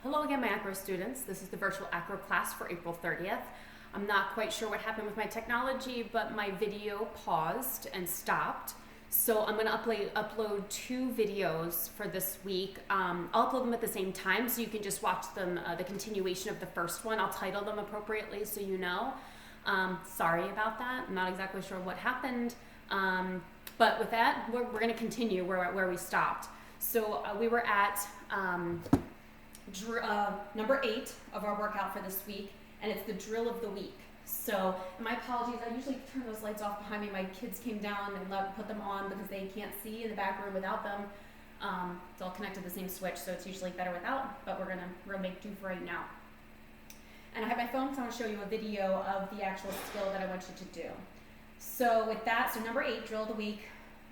Hello again, my Acro students. This is the virtual Acro class for April 30th. I'm not quite sure what happened with my technology, but my video paused and stopped. So I'm going to upload two videos for this week. I'll upload them at the same time so you can just watch them, the continuation of the first one. I'll title them appropriately so you know. Sorry about that. I'm not exactly sure what happened. But with that, we're going to continue where we stopped. So we were at number 8 of our workout for this week, and it's the drill of the week. So, and my apologies, I usually turn those lights off behind me. My kids came down and put them on because they can't see in the back room without them. It's all connected to the same switch, so it's usually better without, but we're gonna make do for right now. And I have my phone because I want to show you a video of the actual skill that I want you to do. So with that, so number 8, drill of the week.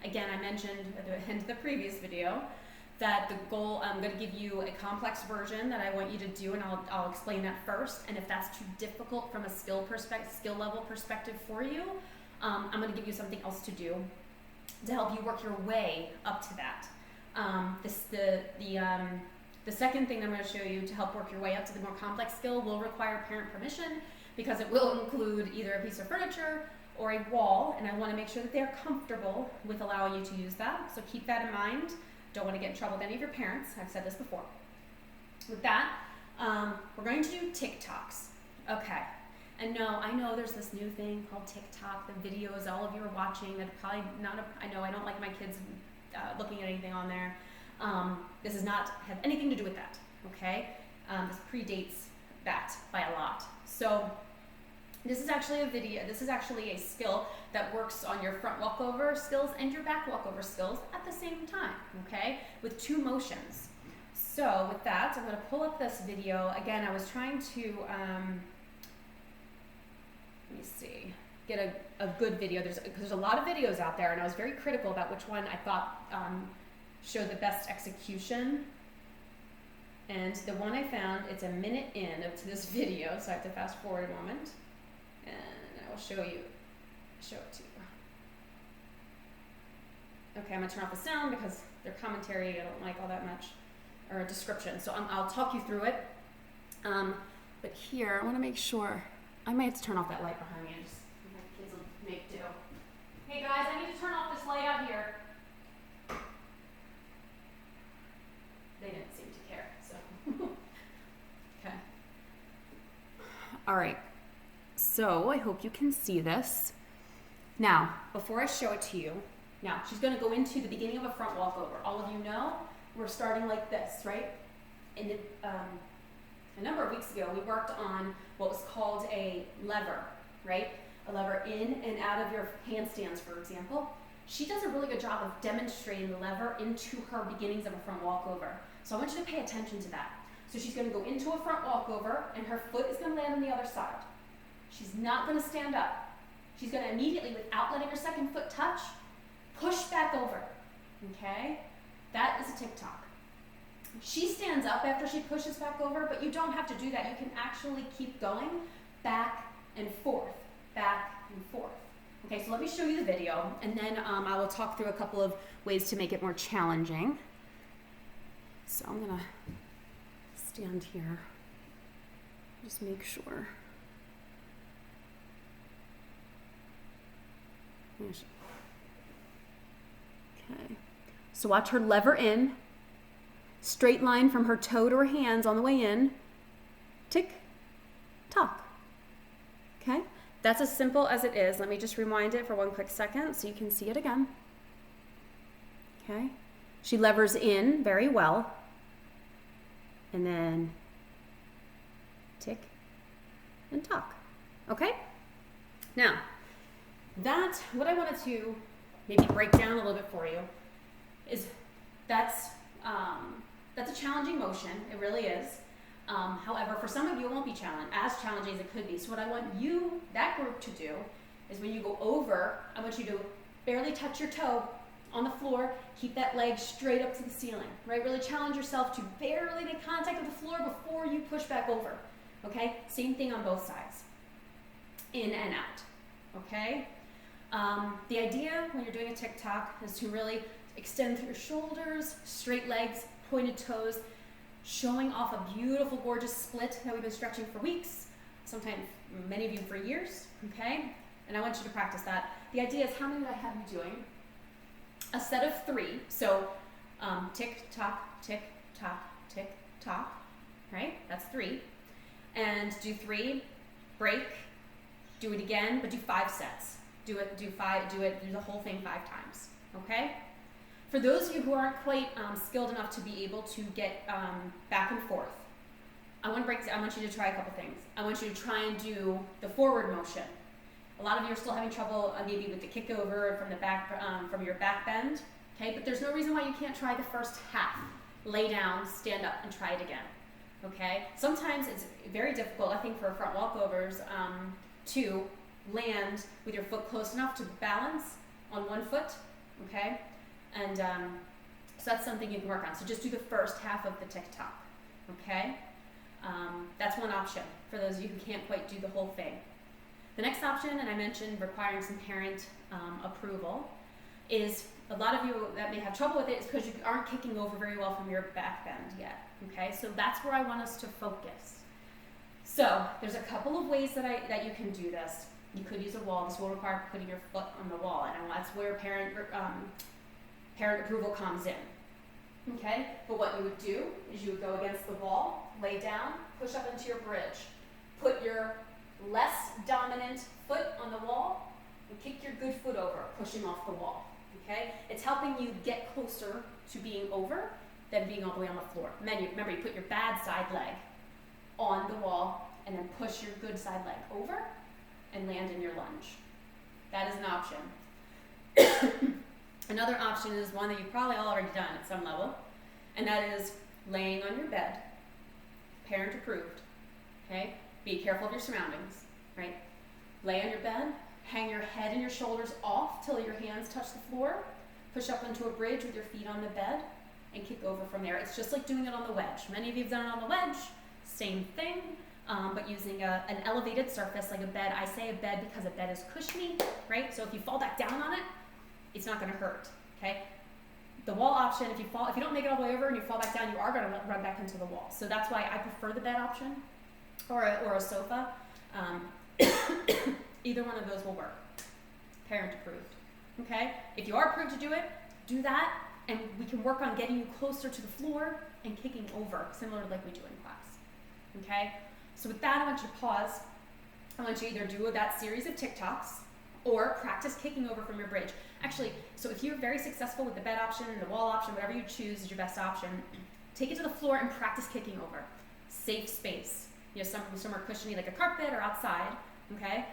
Again, I mentioned at the end of the previous video that the goal, I'm going to give you a complex version that I want you to do, and I'll explain that first. And if that's too difficult from a skill level perspective for you, I'm going to give you something else to do to help you work your way up to that. The second thing I'm going to show you to help work your way up to the more complex skill will require parent permission, because it will include either a piece of furniture or a wall, and I want to make sure that they're comfortable with allowing you to use that. So keep that in mind. Don't want to get in trouble with any of your parents. I've said this before. With that, we're going to do TikToks. Okay. And no, I know there's this new thing called TikTok, the videos all of you are watching that are probably not, I know I don't like my kids looking at anything on there. This does not have anything to do with that, okay? This predates that by a lot. So this is actually a video, this is actually a skill that works on your front walkover skills and your back walkover skills at the same time, okay? With 2 motions. So with that, I'm gonna pull up this video. Again, I was trying to, let me see, get a good video. There's a lot of videos out there, and I was very critical about which one I thought showed the best execution. And the one I found, it's a minute in to this video, so I have to fast forward a moment. And I will show it to you. Okay, I'm gonna turn off the sound because their commentary I don't like all that much, or a description. So I'll talk you through it. But here, I wanna make sure, I might have to turn off that light behind me. My kids will make do. Hey guys, I need to turn off this light out here. They didn't seem to care, so. Okay. All right. So I hope you can see this. Now, before I show it to you, now she's going to go into the beginning of a front walkover. All of you know we're starting like this, right? And a number of weeks ago, we worked on what was called a lever, right? A lever in and out of your handstands, for example. She does a really good job of demonstrating the lever into her beginnings of a front walkover. So I want you to pay attention to that. So she's going to go into a front walkover, and her foot is going to land on the other side. She's not going to stand up. She's going to immediately, without letting her second foot touch, push back over, okay? That is a TikTok. She stands up after she pushes back over, but you don't have to do that. You can actually keep going back and forth, back and forth. Okay, so let me show you the video, and then I will talk through a couple of ways to make it more challenging. So I'm going to stand here, just make sure. Okay, so watch her lever in, straight line from her toe to her hands on the way in, tick, tock. Okay, that's as simple as it is. Let me just rewind it for one quick second so you can see it again. Okay, she levers in very well, and then tick and tock. Okay, now what I wanted to maybe break down a little bit for you is that's a challenging motion. It really is. However, for some of you, it won't be as challenging as it could be. So what I want that group to do is when you go over, I want you to barely touch your toe on the floor, keep that leg straight up to the ceiling, right? Really challenge yourself to barely make contact with the floor before you push back over, okay? Same thing on both sides, in and out, okay? The idea when you're doing a TikTok is to really extend through your shoulders, straight legs, pointed toes, showing off a beautiful, gorgeous split that we've been stretching for weeks, sometimes many of you for years, okay? And I want you to practice that. The idea is, how many did I have you doing? A set of 3. So tick, tock, tick, tock, tick, tock, right? That's 3. And do 3, break, do it again, but do 5 sets. Do the whole thing 5 times, okay? For those of you who aren't quite skilled enough to be able to get back and forth, I want you to try a couple things. I want you to try and do the forward motion. A lot of you are still having trouble maybe with the kick over from the back, from your back bend, okay? But there's no reason why you can't try the first half. Lay down, stand up, and try it again, okay? Sometimes it's very difficult, I think, for front walkovers to land with your foot close enough to balance on one foot, okay? And so that's something you can work on. So just do the first half of the tick-tock, okay? That's one option for those of you who can't quite do the whole thing. The next option, and I mentioned requiring some parent approval, is a lot of you that may have trouble with it is because you aren't kicking over very well from your back bend yet, okay? So that's where I want us to focus. So there's a couple of ways that you can do this. You could use a wall. This will require putting your foot on the wall, and that's where parent approval comes in, okay? But what you would do is you would go against the wall, lay down, push up into your bridge, put your less dominant foot on the wall, and kick your good foot over, pushing off the wall, okay? It's helping you get closer to being over than being all the way on the floor. And then remember, you put your bad side leg on the wall, and then push your good side leg over and land in your lunge. That is an option. Another option is one that you've probably already done at some level, and that is laying on your bed, parent approved, okay? Be careful of your surroundings, right? Lay on your bed, hang your head and your shoulders off till your hands touch the floor, push up into a bridge with your feet on the bed, and kick over from there. It's just like doing it on the wedge. Many of you have done it on the wedge, same thing, but using an elevated surface like a bed. I say a bed because a bed is cushiony, right? So if you fall back down on it, it's not gonna hurt, okay? The wall option, if you don't make it all the way over and you fall back down, you are gonna run back into the wall. So that's why I prefer the bed option or a sofa. Either one of those will work. Parent approved, okay? If you are approved to do it, do that, and we can work on getting you closer to the floor and kicking over, similar to like we do in class, okay? So with that, I want you to pause. I want you to either do that series of tick-tocks or practice kicking over from your bridge. Actually, so if you're very successful with the bed option, the wall option, whatever you choose is your best option, take it to the floor and practice kicking over. Safe space. You know, somewhere cushiony like a carpet or outside, okay?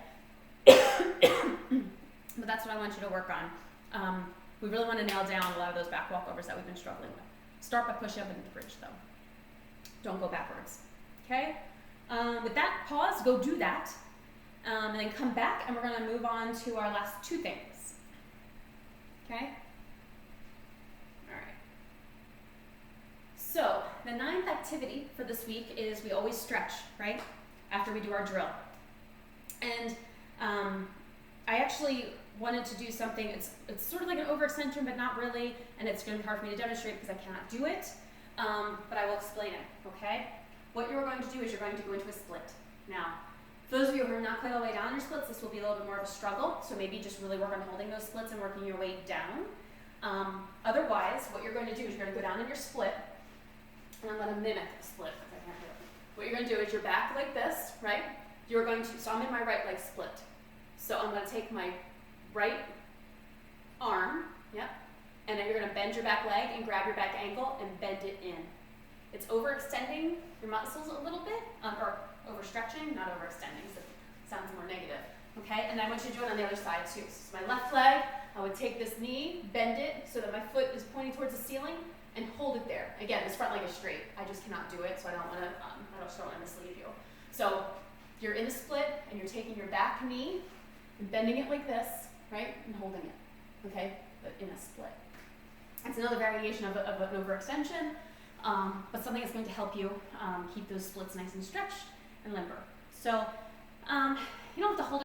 But that's what I want you to work on. We really want to nail down a lot of those back walkovers that we've been struggling with. Start by pushing up into the bridge, though. Don't go backwards, okay? With that, pause, go do that, and then come back, and we're going to move on to our last 2 things, okay? All right. So the 9th activity for this week is we always stretch, right, after we do our drill. And I actually wanted to do something, it's sort of like an overextension, but not really, and it's going to be hard for me to demonstrate because I cannot do it, but I will explain it, okay? What you're going to do is you're going to go into a split. Now, for those of you who are not quite all the way down your splits, this will be a little bit more of a struggle, so maybe just really work on holding those splits and working your way down. Otherwise, what you're going to do is you're going to go down in your split, and I'm going to mimic a split because I can't do it. What you're going to do is you're back like this, right? You're going to, so I'm in my right leg split. So I'm going to take my right arm, yep, and then you're going to bend your back leg and grab your back ankle and bend it in. It's overextending your muscles a little bit, or overstretching, not overextending, so it sounds more negative, okay? And I want you to do it on the other side too. So my left leg, I would take this knee, bend it so that my foot is pointing towards the ceiling, and hold it there. Again, this front leg is straight. I just cannot do it, so I don't want to mislead you. So you're in a split, and you're taking your back knee, and bending it like this, right, and holding it, okay, but in a split. It's another variation of an overextension, but something that's going to help you keep those splits nice and stretched and limber. So you don't have to hold